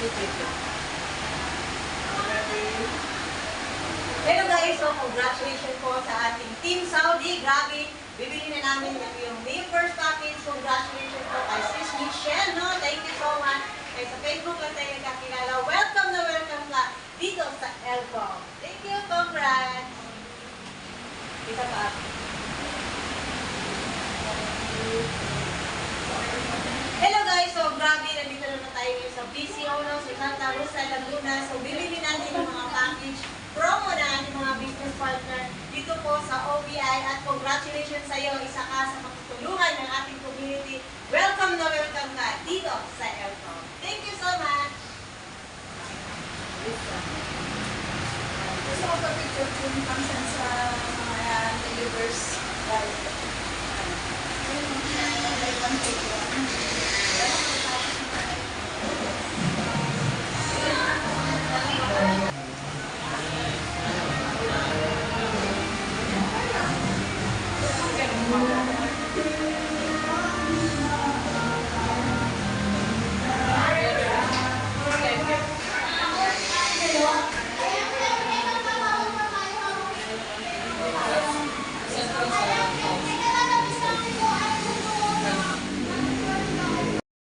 Hello guys, so congratulations po sa ating Team Saudi. Grabe, bibili na namin yung new first package. Congratulations po kay Sis Michelle, no? Thank you so much. Kaya sa Facebook lang tayo nagkakilala. Welcome na welcome ka dito sa Elcom. Thank you, congrats! Isa pa. Hello guys, so grabe, nandito na tayo sa BCO, no? Sa Santa Rosa, Laguna. So bibili natin yung mga package promo na ating mga business partner dito po sa OBI at congratulations sa iyo, isa ka sa makatulungan ng ating community. Welcome na welcome ka dito sa Elcom. Thank you so much! Gusto ko pa-picture kung function sa mga delivers live. Live on Facebook.